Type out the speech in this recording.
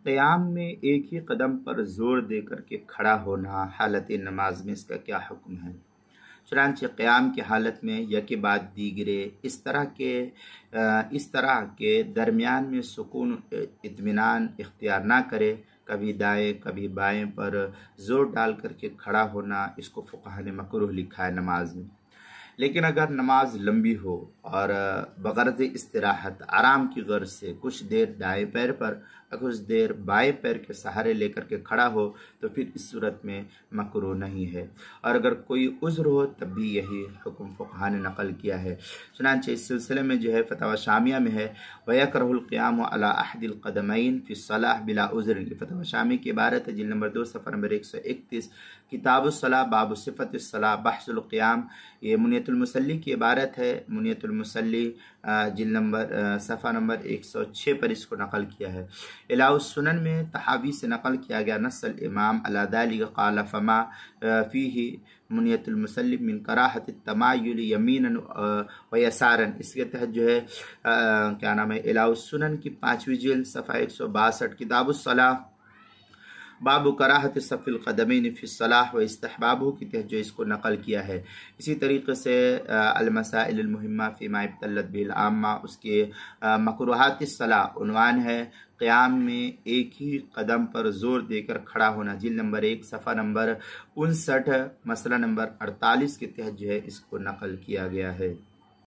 قیام میں ایک ہی قدم پر زور دے کر کے کھڑا ہونا حالت نماز میں اس کا کیا حکم ہے؟ چنانچہ قیام کی حالت میں یکے بعد دیگرے اس طرح کے درمیان میں سکون اطمینان اختیار نہ کرے، کبھی دائیں کبھی بائیں پر زور ڈال کر کے کھڑا ہونا، اس کو فقہا نے مکروہ لکھا ہے نماز میں۔ لیکن اگر نماز لمبی ہو اور بغرض استراحت آرام کی غرض سے کچھ دیر دائیں پیر پر اور کچھ دیر بائیں پیر کے سہارے لے کر کے کھڑا ہو تو پھر اس صورت میں مکروہ نہیں ہے، اور اگر کوئی عذر ہو تب بھی یہی حکم فقہا نے نقل کیا ہے۔ چنانچہ اس سلسلے میں جو ہے فتاوی شامیہ میں ہے وَيَكْرَهُ الْقِيَامُ عَلَى أَحْدِ الْقَدَمَيْنِ فِي الصَّلَاةِ بِلَا عُذْرٍ، یہ فتاوی شامی کی عبارت ہے، جلد نمبر 2 صفحہ نمبر 131، کتاب الصلاۃ باب صفت الصلاۃ بحث القیام، یہ منیت المصلی کی عبارت ہے، منیت المصلی جلد نمبر صفحہ نمبر 106 پر اس کو نقل کیا ہے۔ اعلاء السنن میں تحاوی سے نقل کیا گیا نص الامام علی ذلک قال فما فیہ منیت المصلی من کراہت التمایل یمینا و یسارا، اس کے تحت جو ہے کیا نام ہے اعلاء السنن کی 5ویں جلد صفحہ 162، کتاب الصلاۃ باب کراہت صف القدمین فی الصلاۃ و استحبابہ کے تحت جو اس کو نقل کیا ہے۔ اسی طریقے سے المسائل المہمہ فیما ابتلت بہ العامہ، اس کے مکروہات الصلاۃ عنوان ہے قیام میں ایک ہی قدم پر زور دے کر کھڑا ہونا، جلد نمبر 1 صفحہ نمبر 59 مسئلہ نمبر 48 کے تحت جو ہے اس کو نقل کیا گیا ہے۔